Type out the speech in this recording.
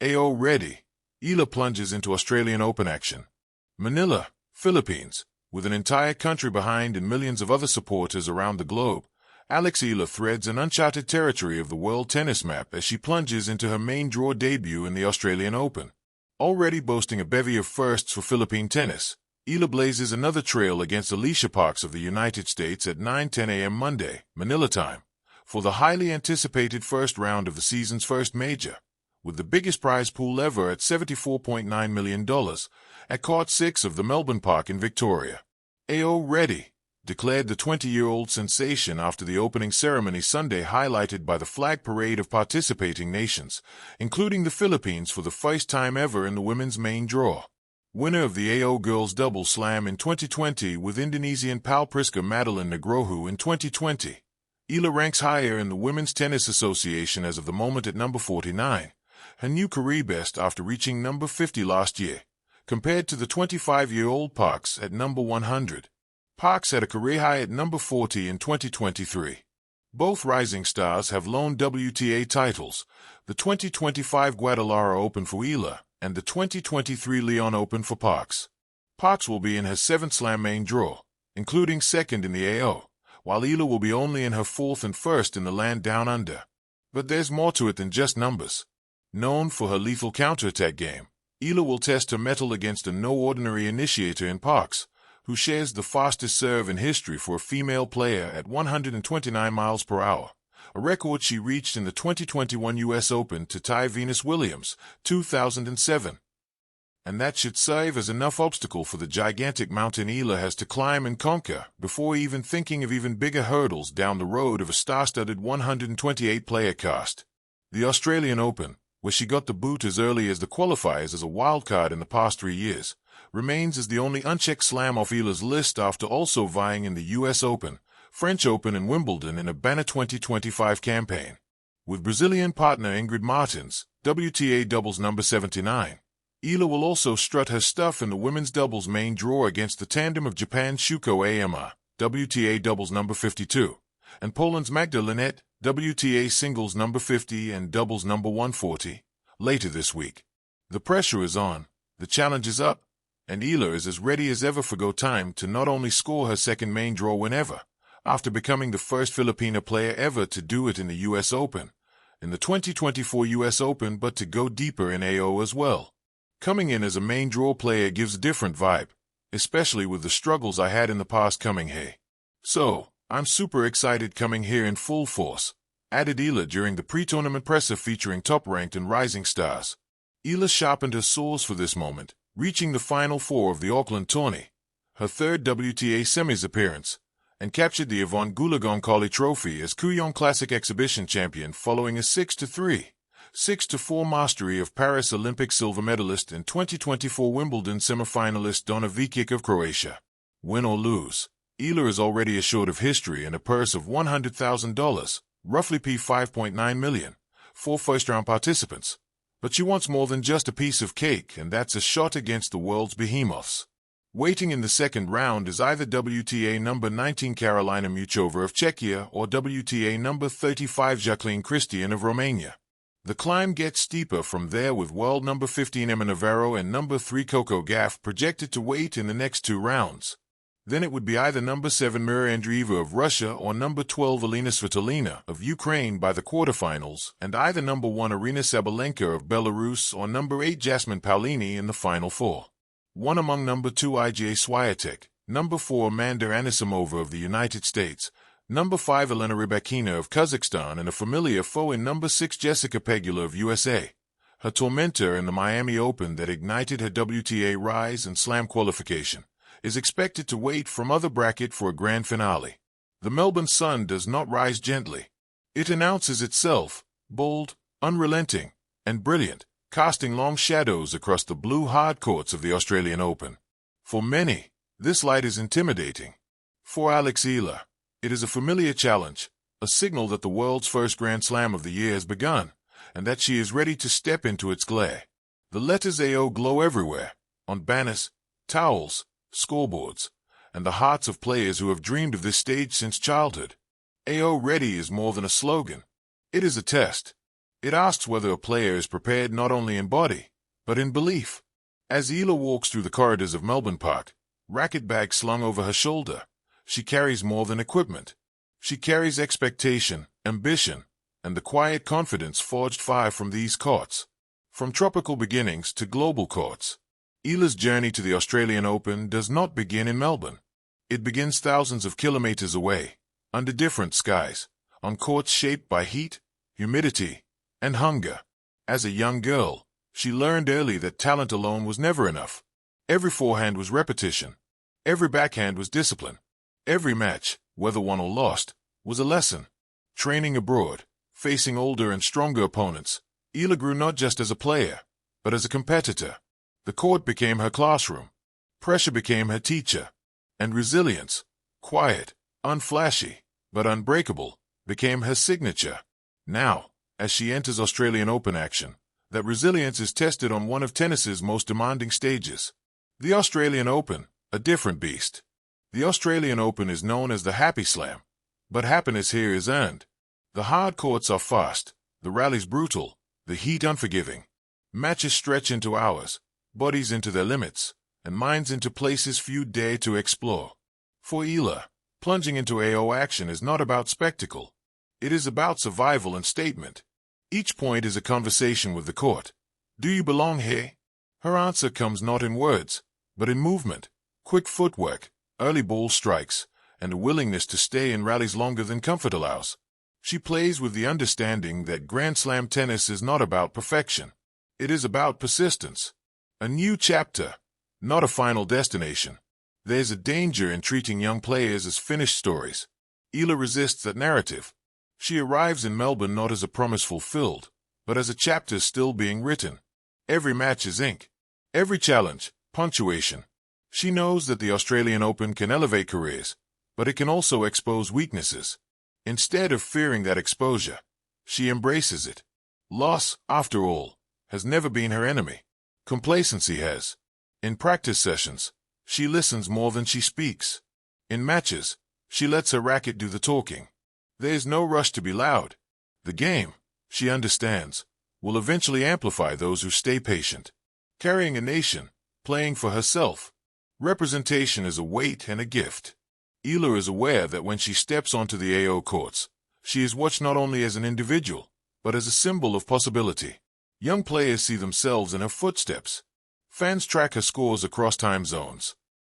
AO ready. Eala plunges into Australian Open action. Manila, Philippines. With an entire country behind and millions of other supporters around the globe, Eala threads an uncharted territory of the world tennis map as she plunges into her main draw debut in the Australian Open. Already boasting a bevy of firsts for Philippine tennis, Eala blazes another trail against Alicia Parks of the United States at 9:10 a.m. Monday, Manila time, for the highly anticipated first round of the season's first major, with the biggest prize pool ever at $74.9 million, at Court 6 of the Melbourne Park in Victoria. AO ready, declared the 20-year-old sensation after the opening ceremony Sunday, highlighted by the flag parade of participating nations, including the Philippines for the first time ever in the women's main draw. Winner of the AO Girls Double Slam in 2020 with Indonesian pal Priska Madeline Nugroho in 2020. Eala ranks higher in the Women's Tennis Association as of the moment at number 49, her new career best after reaching number 50 last year, compared to the 25-year-old Parks at number 100. Parks had a career high at number 40 in 2023. Both rising stars have lone WTA titles, the 2025 Guadalajara Open for Eala and the 2023 Lyon Open for Parks. Parks will be in her 7th Slam main draw, including second in the AO, while Eala will be only in her 4th and 1st in the land down under. But there's more to it than just numbers. Known for her lethal counterattack game, Eala will test her mettle against a no-ordinary initiator in Parks, who shares the fastest serve in history for a female player at 129 miles per hour, a record she reached in the 2021 U.S. Open to tie Venus Williams, 2007. And that should serve as enough obstacle for the gigantic mountain Eala has to climb and conquer before even thinking of even bigger hurdles down the road of a star-studded 128-player cast. The Australian Open, where she got the boot as early as the qualifiers as a wildcard in the past 3 years, remains as the only unchecked slam off Eala's list after also vying in the U.S. Open, French Open and Wimbledon in a banner 2025 campaign. With Brazilian partner Ingrid Martins, WTA doubles number 79, Eala will also strut her stuff in the women's doubles main draw against the tandem of Japan's Shuko Aoyama, WTA doubles number 52, and Poland's Magda Linette, WTA singles number 50 and doubles number 140, later this week. The pressure is on, the challenge is up, and Eala is as ready as ever for go time to not only score her second main draw win ever, after becoming the first Filipina player ever to do it in the U.S. Open, in the 2024 U.S. Open, but to go deeper in AO as well. Coming in as a main draw player gives a different vibe, especially with the struggles I had in the past coming here. So, I'm super excited coming here in full force, added Eala during the pre-tournament presser featuring top-ranked and rising stars. Eala sharpened her saws for this moment, reaching the Final Four of the Auckland tourney, her third WTA semis appearance, and captured the Yvonne Goolagong-Collie Trophy as Kooyong Classic Exhibition champion following a 6-3, 6-4 mastery of Paris Olympic silver medalist and 2024 Wimbledon semifinalist Donna Vekic of Croatia. Win or lose, Eala is already assured of history and a purse of $100,000, roughly $5.9 million, for first-round participants. But she wants more than just a piece of cake, and that's a shot against the world's behemoths. Waiting in the second round is either WTA number 19 Carolina Muchova of Czechia or WTA number 35 Jacqueline Christian of Romania. The climb gets steeper from there, with world number 15 Emma Navarro and number 3 Coco Gauff projected to wait in the next 2 rounds. Then it would be either number 7 Mira Andreeva of Russia or number 12 Elena Svitolina of Ukraine by the quarterfinals, and either number 1 Arina Sabalenka of Belarus or number 8 Jasmine Paolini in the Final Four. One among number 2 Iga Swiatek, number 4 Amanda Anisimova of the United States, number 5 Elena Rybakina of Kazakhstan, and a familiar foe in number 6 Jessica Pegula of USA, her tormentor in the Miami Open that ignited her WTA rise and slam qualification, is expected to wait from other bracket for a grand finale. The Melbourne sun does not rise gently. It announces itself, bold, unrelenting, and brilliant, casting long shadows across the blue hard courts of the Australian Open. For many, this light is intimidating. For Eala, it is a familiar challenge, a signal that the world's first Grand Slam of the year has begun, and that she is ready to step into its glare. The letters AO glow everywhere, on banners, towels, scoreboards, and the hearts of players who have dreamed of this stage since childhood. AO Ready is more than a slogan. It is a test. It asks whether a player is prepared not only in body, but in belief. As Eala walks through the corridors of Melbourne Park, racket bag slung over her shoulder, she carries more than equipment. She carries expectation, ambition, and the quiet confidence forged far from these courts. From tropical beginnings to global courts, Eala's journey to the Australian Open does not begin in Melbourne. It begins thousands of kilometers away, under different skies, on courts shaped by heat, humidity, and hunger. As a young girl, she learned early that talent alone was never enough. Every forehand was repetition. Every backhand was discipline. Every match, whether won or lost, was a lesson. Training abroad, facing older and stronger opponents, Eala grew not just as a player, but as a competitor. The court became her classroom. Pressure became her teacher. And resilience, quiet, unflashy, but unbreakable, became her signature. Now, as she enters Australian Open action, that resilience is tested on one of tennis's most demanding stages. The Australian Open, a different beast. The Australian Open is known as the Happy Slam, but happiness here is earned. The hard courts are fast, the rallies brutal, the heat unforgiving. Matches stretch into hours, bodies into their limits, and minds into places few dare to explore. For Eala, plunging into AO action is not about spectacle. It is about survival and statement. Each point is a conversation with the court. Do you belong here? Her answer comes not in words, but in movement, quick footwork, early ball strikes, and a willingness to stay in rallies longer than comfort allows. She plays with the understanding that Grand Slam tennis is not about perfection. It is about persistence. A new chapter, not a final destination. There's a danger in treating young players as finished stories. Eala resists that narrative. She arrives in Melbourne not as a promise fulfilled, but as a chapter still being written. Every match is ink. Every challenge, punctuation. She knows that the Australian Open can elevate careers, but it can also expose weaknesses. Instead of fearing that exposure, she embraces it. Loss, after all, has never been her enemy. Complacency has. In practice sessions, she listens more than she speaks. In matches, she lets her racket do the talking. There is no rush to be loud. The game, she understands, will eventually amplify those who stay patient. Carrying a nation, playing for herself. Representation is a weight and a gift. Eala is aware that when she steps onto the AO courts, she is watched not only as an individual, but as a symbol of possibility. Young players see themselves in her footsteps. Fans track her scores across time zones.